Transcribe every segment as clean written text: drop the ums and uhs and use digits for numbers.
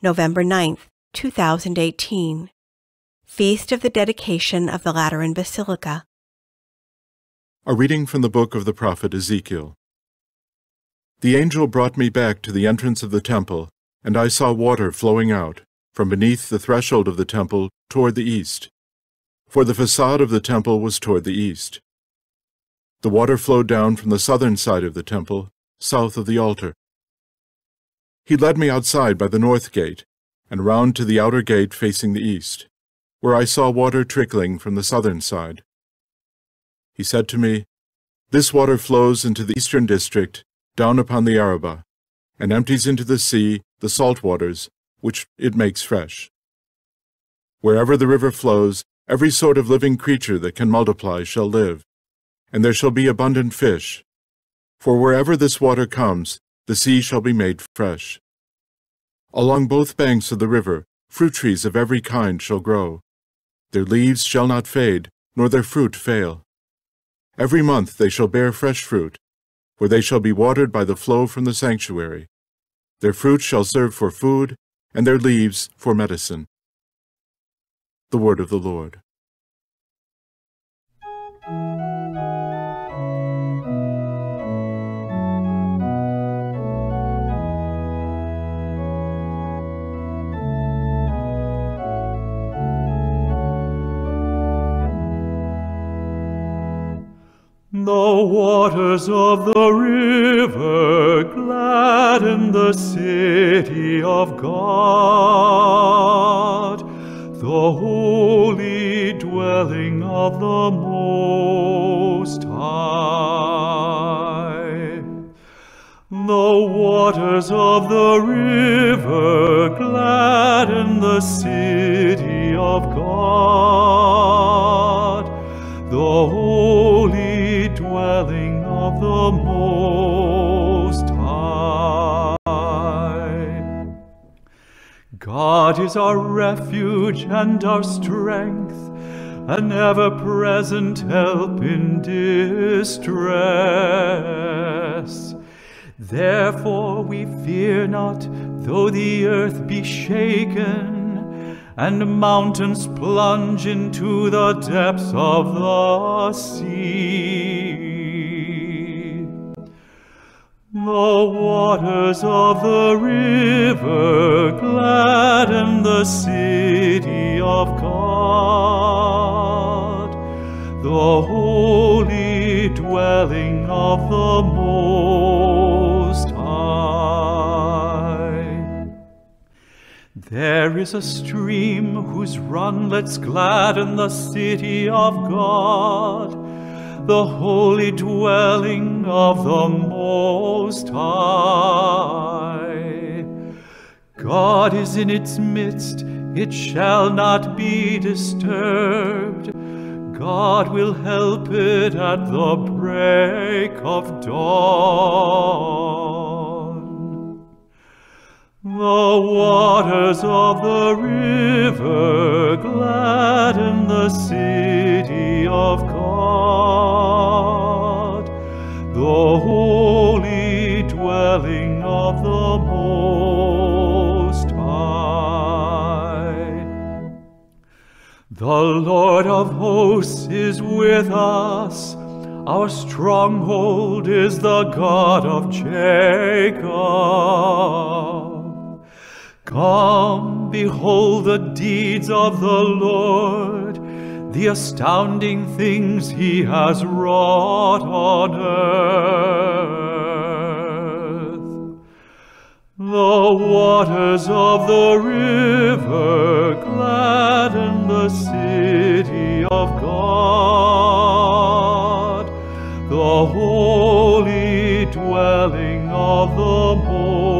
November 9th, 2018. Feast of the Dedication of the Lateran Basilica. A reading from the book of the prophet Ezekiel. The angel brought me back to the entrance of the temple, and I saw water flowing out from beneath the threshold of the temple toward the east, for the façade of the temple was toward the east. The water flowed down from the southern side of the temple, south of the altar. He led me outside by the north gate, and round to the outer gate facing the east, where I saw water trickling from the southern side. He said to me, "This water flows into the eastern district, down upon the Arabah, and empties into the sea the salt waters, which it makes fresh. Wherever the river flows, every sort of living creature that can multiply shall live, and there shall be abundant fish. For wherever this water comes, the sea shall be made fresh. Along both banks of the river, fruit trees of every kind shall grow. Their leaves shall not fade, nor their fruit fail. Every month they shall bear fresh fruit, for they shall be watered by the flow from the sanctuary. Their fruit shall serve for food, and their leaves for medicine." The word of the Lord. The waters of the river gladden the city of God, the holy dwelling of the Most High. The waters of the river gladden the city of God, the holy dwelling of the Most High. God is our refuge and our strength, an ever-present help in distress. Therefore we fear not, though the earth be shaken, and mountains plunge into the depths of the sea. The waters of the river gladden the city of God, the holy dwelling of the Most High. There is a stream whose runlets gladden the city of God, the holy dwelling of the Most High. God is in its midst, it shall not be disturbed. God will help it at the break of dawn. The waters of the river gladden the city of God, the holy dwelling of the Most High. The Lord of hosts is with us, our stronghold is the God of Jacob. Come, behold the deeds of the Lord, the astounding things he has wrought on earth. The waters of the river gladden the city of God, the holy dwelling of the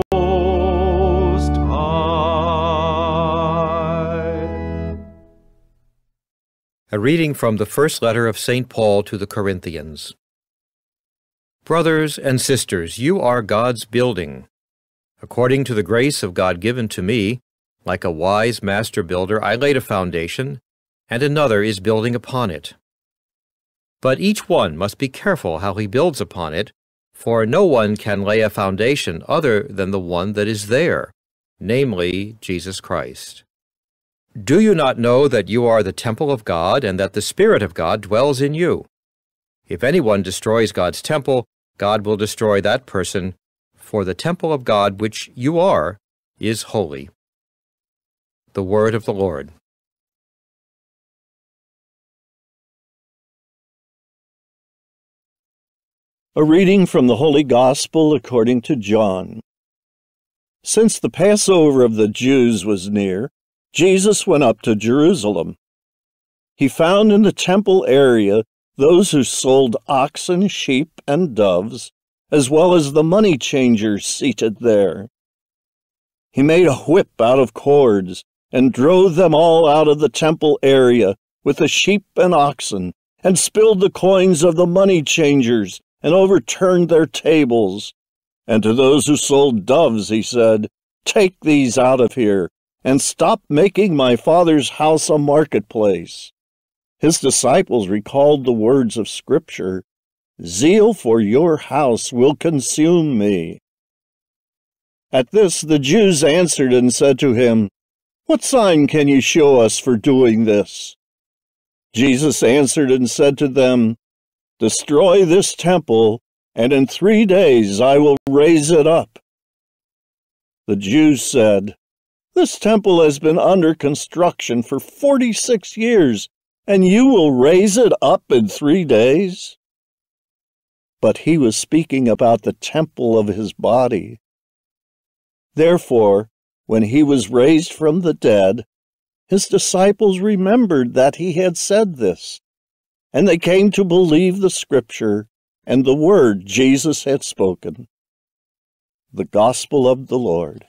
Most High. A reading from the first letter of St. Paul to the Corinthians. Brothers and sisters, you are God's building. According to the grace of God given to me, like a wise master builder, I laid a foundation, and another is building upon it. But each one must be careful how he builds upon it, for no one can lay a foundation other than the one that is there, namely Jesus Christ. Do you not know that you are the temple of God and that the Spirit of God dwells in you? If anyone destroys God's temple, God will destroy that person, for the temple of God which you are is holy. The word of the Lord. A reading from the Holy Gospel according to John. Since the Passover of the Jews was near, Jesus went up to Jerusalem. He found in the temple area those who sold oxen, sheep, and doves, as well as the money changers seated there. He made a whip out of cords and drove them all out of the temple area with the sheep and oxen, and spilled the coins of the money changers and overturned their tables. And to those who sold doves he said, "Take these out of here, and stop making my Father's house a marketplace." His disciples recalled the words of Scripture, "Zeal for your house will consume me." At this the Jews answered and said to him, "What sign can you show us for doing this?" Jesus answered and said to them, "Destroy this temple, and in 3 days I will raise it up." The Jews said, "This temple has been under construction for 46 years, and you will raise it up in 3 days?" But he was speaking about the temple of his body. Therefore, when he was raised from the dead, his disciples remembered that he had said this, and they came to believe the Scripture and the word Jesus had spoken. The Gospel of the Lord.